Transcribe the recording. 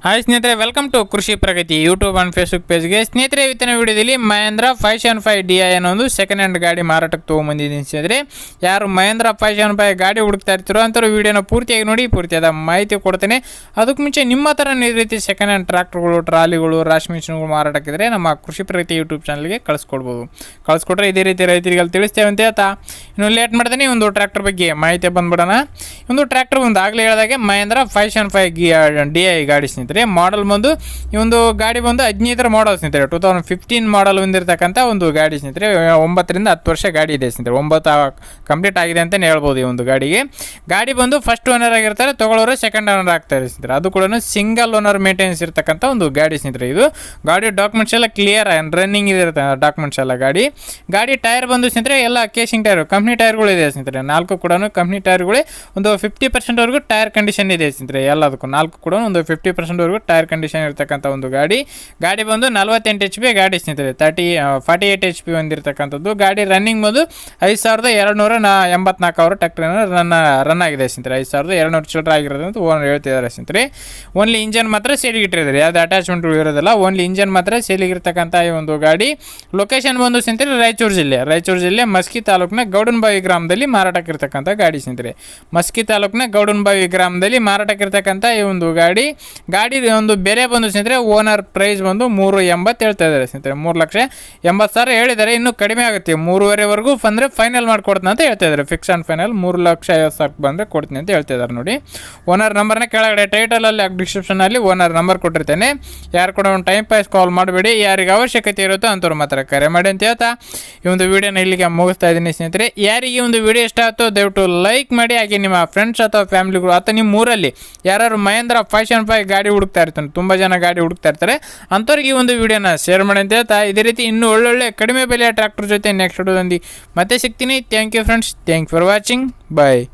Hi ಸ್ನೇಹಿತರೆ, welcome to ಕೃಷಿ ಪ್ರಗತಿ YouTube and Facebook ಪೇಜ್ಗೆ. ಸ್ನೇಹಿತರೆ, ಇವತ್ತಿನ ವಿಡಿಯೋದಲ್ಲಿ ಮಹೇಂದ್ರ 575 DI ಅನ್ನೋ ಒಂದು ಸೆಕೆಂಡ್ ಹ್ಯಾಂಡ್ ಗಾಡಿ ಮಾರಾಟಕ್ಕೆ ತೊಗೊಂಬಂದಿದ್ದೀನಿ. ಸ್ನೇಹಿತರೆ, ಯಾರು ಮಹೇಂದ್ರ 575 ಗಾಡಿ ಹುಡುಕ್ತಾ ಇರ್ತೀರೋ ಅಂಥವ್ರು ವಿಡಿಯೋನ ಪೂರ್ತಿಯಾಗಿ ನೋಡಿ, ಪೂರ್ತಿಯಾದ ಮಾಹಿತಿ ಕೊಡ್ತೇನೆ. ಅದಕ್ಕೆ ಮುಂಚೆ ನಿಮ್ಮ ಥರ ಈ ರೀತಿ ಸೆಕೆಂಡ್ ಹ್ಯಾಂಡ್ ಟ್ರ್ಯಾಕ್ಟರ್ಗಳು, ಟ್ರಾಲಿಗಳು, ರಾಶಿ ಮಿಷನ್ಗಳು ಮಾರಾಟಕ್ಕಿದ್ರೆ ನಮ್ಮ ಕೃಷಿ ಪ್ರಗತಿ ಯೂಟ್ಯೂಬ್ ಚಾನಲ್ಗೆ ಕಳಿಸ್ಕೊಟ್ರೆ ಇದೇ ರೀತಿ ರೈತರಿಗೆ ತಿಳಿಸ್ತೇವೆ ಅಂತ ಹೇಳ್ತಾ ಇನ್ನು ಲೇಟ್ ಮಾಡ್ತೀನಿ. ಒಂದು ಟ್ರ್ಯಾಕ್ಟರ್ ಬಗ್ಗೆ ಮಾಹಿತಿ ಬಂದ್ಬಿಡೋಣ. ಒಂದು ಟ್ರ್ಯಾಕ್ಟರ್ ಒಂದು ಆಗಲೇ ಹೇಳಿದಾಗೆ ಮಹೇಂದ್ರ 575 DI ಗಾಡಿ ಸ್ನೇಹಿತರೆ. ಮಾಡಲ್ ಬಂದು ಈ ಒಂದು ಗಾಡಿ ಬಂದು 15ರ ಮಾಡಲ್ ಸ್ನೇಹಿತರೆ, 2015 ಮಾಡಲ್ ಹೊಂದಿರತಕ್ಕಂಥ ಒಂದು ಗಾಡಿ ಸ್ನೇಹಿತರೆ. 9 ರಿಂದ 10 ವರ್ಷ ಗಾಡಿ ಇದೆ ಸ್ನೇಹಿತರೆ. 9 ಕಂಪ್ಲೀಟ್ ಆಗಿದೆ ಅಂತಲೇ ಹೇಳ್ಬೋದು ಈ ಒಂದು ಗಾಡಿಗೆ. ಗಾಡಿ ಬಂದು ಫಸ್ಟ್ ಓನರ್ ಆಗಿರ್ತಾರೆ, ತಗೊಳ್ಳೋರು ಸೆಕೆಂಡ್ ಓನರ್ ಆಗ್ತಾರೆ ಸ್ನೇಹಿತರೆ. ಅದು ಕೂಡ ಸಿಂಗಲ್ ಓನರ್ ಮೇಂಟೆನೆನ್ಸ್ ಇರತಕ್ಕಂಥ ಒಂದು ಗಾಡಿ ಸ್ನೇಹಿತರೆ. ಇದು ಗಾಡಿ ಡಾಕ್ಯುಮೆಂಟ್ಸ್ ಎಲ್ಲ ಕ್ಲಿಯರ್ ರನ್ನಿಂಗ್ ಇರುತ್ತೆ ಡಾಕ್ಯುಮೆಂಟ್ಸ್ ಎಲ್ಲ. ಗಾಡಿ ಟೈರ್ ಬಂದು ಸ್ನೇಹಿತರೆ ಎಲ್ಲ ಕೇಸಿಂಗ್ ಟೈರ್, ಕಂಪ್ನಿ ಟೈರ್ಗಳು ಇದೆ ಸ್ನೇಹಿತರೆ. 4 ಕೂಡ ಕಂಪ್ನಿ ಟೈರ್ಗಳೇ. ಒಂದು 50% ವರೆಗೂ ಟೈರ್ ಕಂಡೀಷನ್ ಇದೆ ಸ್ನೇಹಿತರೆ. ಎಲ್ಲದಕ್ಕೂ 4 ಕೂಡ ಒಂದು 50% ವರೆಗೂ ಟೈರ್ ಕಂಡೀಷನ್ ಇರತಕ್ಕಂಥ ಒಂದು ಗಾಡಿ ಬಂದು 48 HP ಗಾಡಿ ಸ್ನೇಹಿತರೆ. 48 HP ಹೊಂದಿರತಕ್ಕಂಥದ್ದು ಗಾಡಿ. ರನ್ನಿಂಗ್ ಬಂದು 5284 ಅವರ್ ಟ್ರ್ಯಾಕ್ಟರ್ ರನ್ ಆಗಿದೆ ಸ್ನೇಹಿತರೆ. 5200 ಚಿಲ್ಲರೆ ಆಗಿರೋದು ಅಂತ ಓನರ್ ಹೇಳ್ತಿದ್ದಾರೆ ಸ್ನೇಹಿತರೆ. ಓನ್ಲಿ ಇಂಜನ್ ಮಾತ್ರ ಸೇಲಿಗೆ ಇಟ್ಟಿದ್ದಾರೆ, ಯಾವ್ದು ಅಟ್ಯಾಚ್ಮೆಂಟ್ಗಳು ಇರೋದಿಲ್ಲ. ಓನ್ಲಿ ಇಂಜನ್ ಮಾತ್ರ ಸೇಲಿಗಿರ್ತಕ್ಕಂಥ ಈ ಒಂದು ಗಾಡಿ. ಲೊಕೇಶನ್ ಬಂದು ಸ್ನೇಹಿತರೆ ರಾಯಚೂರು ಜಿಲ್ಲೆ ಮಸ್ಕಿ ತಾಲೂಕಿನ ಗೌಡನಬಾವಿ ಗ್ರಾಮದಲ್ಲಿ ಮಾರಾಟಕ್ಕಿರ್ತಕ್ಕಂಥ ಗಾಡಿ ಸ್ನೇಹಿತರೆ. ಮಸ್ಕಿ ತಾಲೂಕಿನ ಗೌಡನಬಾವಿ ಗ್ರಾಮದಲ್ಲಿ ಮಾರಾಟಕ್ಕಿರ್ತಕ್ಕಂಥ ಈ ಒಂದು ಗಾಡಿ ಒಂದು ಬೆಲೆ ಬಂದು ಸ್ನೇಹಿತರೆ ಓನರ್ ಪ್ರೈಸ್ ಬಂದು 380 ಹೇಳ್ತಾ ಇದ್ದಾರೆ ಸ್ನೇಹಿತರೆ. 3,80,000 ಹೇಳಿದ್ದಾರೆ. ಇನ್ನೂ ಕಡಿಮೆ ಆಗುತ್ತೆ, 3,500,000 ಬಂದರೆ ಫೈನಲ್ ಮಾಡ್ಕೊಡ್ತೀನಿ ಅಂತ ಹೇಳ್ತಾ ಇದ್ದಾರೆ. ಫಿಕ್ಸ್ ಆ್ಯಂಡ್ ಫೈನಲ್ 3,50,000 ಬಂದರೆ ಕೊಡ್ತೀನಿ ಅಂತ ಹೇಳ್ತಾ ಇದ್ದಾರೆ. ನೋಡಿ, ಓನರ್ ನಂಬರ್ನ ಕೆಳಗಡೆ ಟೈಟಲಲ್ಲಿ ಡಿಸ್ಕ್ರಿಪ್ಷನಲ್ಲಿ ಓನರ್ ನಂಬರ್ ಕೊಟ್ಟಿರ್ತೇನೆ. ಯಾರು ಕೂಡ ಒಂದು ಟೈಮ್ ಪಾಸ್ ಕಾಲ್ ಮಾಡಬೇಡಿ, ಯಾರಿಗೆ ಅವಶ್ಯಕತೆ ಇರುತ್ತೋ ಅಂಥವ್ರು ಮಾತ್ರ ಕರೆ ಮಾಡಿ ಅಂತ ಹೇಳ್ತಾ ಈ ಒಂದು ವಿಡಿಯೋನ ಇಲ್ಲಿಗೆ ಮುಗಿಸ್ತಾ ಇದ್ದೀನಿ ಸ್ನೇಹಿತರೆ. ಯಾರಿಗೆ ಒಂದು ವಿಡಿಯೋ ಇಷ್ಟ ಆಯ್ತೋ ದಯವಿಟ್ಟು ಲೈಕ್ ಮಾಡಿ. ಹಾಗೆ ನಿಮ್ಮ ಫ್ರೆಂಡ್ಸ್ ಅಥವಾ ಫ್ಯಾಮಿಲಿಗಳು ಅಥವಾ ನಿಮ್ಮ ಊರಲ್ಲಿ ಯಾರು ಮಹೇಂದ್ರ 575 ಗಾಡಿ ಹುಡುಕ್ತಾ ಇರ್ತಾನೆ, ತುಂಬ ಜನ ಗಾಡಿ ಹುಡುಕ್ತಾ ಇರ್ತಾರೆ, ಅಂಥವ್ರಿಗೆ ಈ ಒಂದು ವಿಡಿಯೋನ ಶೇರ್ ಮಾಡಿ ಅಂತ ಹೇಳ್ತಾ ಇದೇ ರೀತಿ ಇನ್ನೂ ಒಳ್ಳೊಳ್ಳೆ ಕಡಿಮೆ ಬೆಲೆಯ ಟ್ರ್ಯಾಕ್ಟರ್ ಜೊತೆ ನೆಕ್ಸ್ಟ್ ವಿಡಿಯೋದಲ್ಲಿ ಮತ್ತೆ ಸಿಗ್ತೀನಿ. Thank you friends, thank for watching, bye.